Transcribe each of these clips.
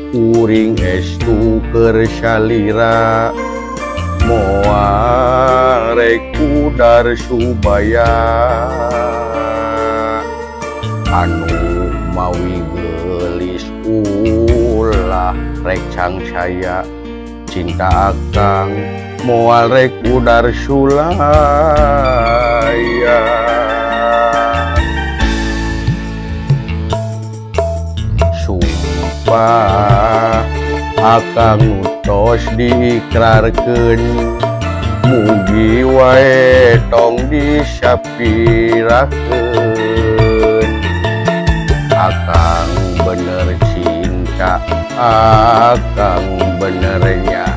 Uring estu kersalira moal reku dar subaya anu mawi gelis ulah rek cang saya cinta akang moal reku dar sulaya akang utos diikrarkeun mugi wae tong disapirakeun akang bener cinta akang benernya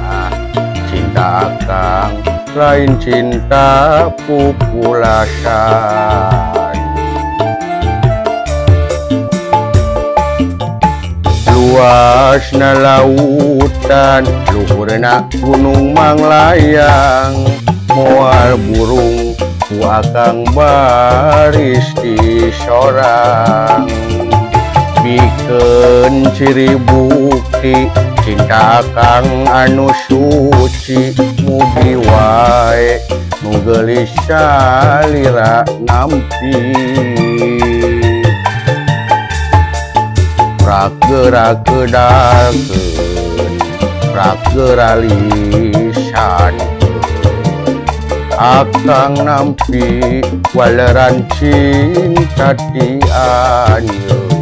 cinta akang lain cinta pupulasan luasna lautan luhurna gunung manglayang moal burung ku akang baris di sorang bikeun ciri bukti cinta akang anu suci mugi wae nu geulis salira nampi prakgerak kedakeun prakgeralisan akang nampi waleran cinta ti anjeun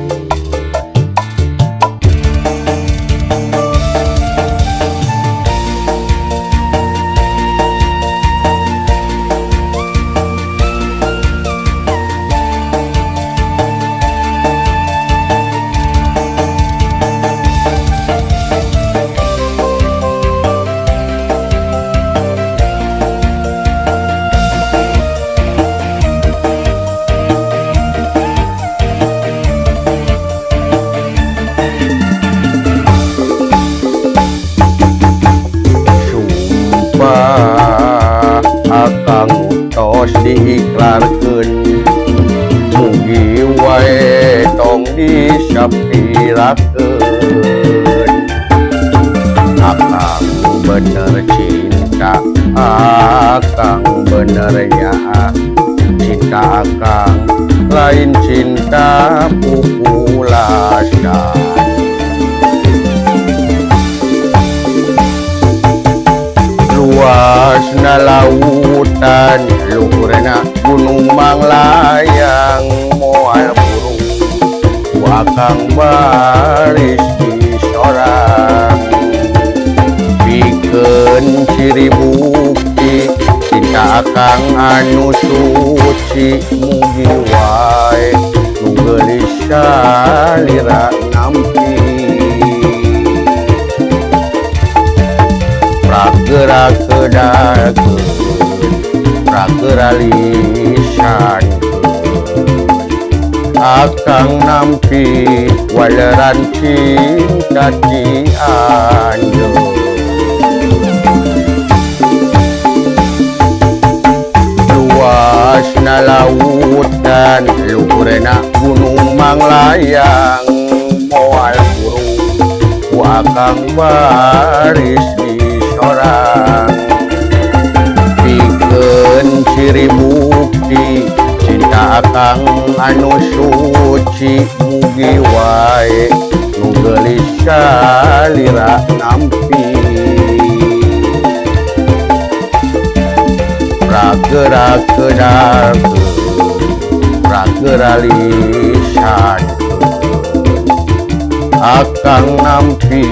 akang utos diiklarkeun mugi wae tong disapirakeun akang bener cinta akang benernya cinta akang lain cinta pupulasan luasna lautan luhurna gunung manglayang moal burung ku akang baris di sorang bikeun ciri bukti cinta akang anu suci mugi wae nu geulis salira nampi prakgerak kedakeun prakgeralisan akang nampi waleran cinta ti anjeun luasna lautan luhurna gunung manglayang moal burung ku akang baris orang bikeun ciri bukti cinta akang anu suci mugi wae nu geulis salira nampi prakgerak kedakeun geralisan akang nampi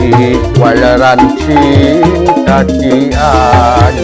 waleran cinta cian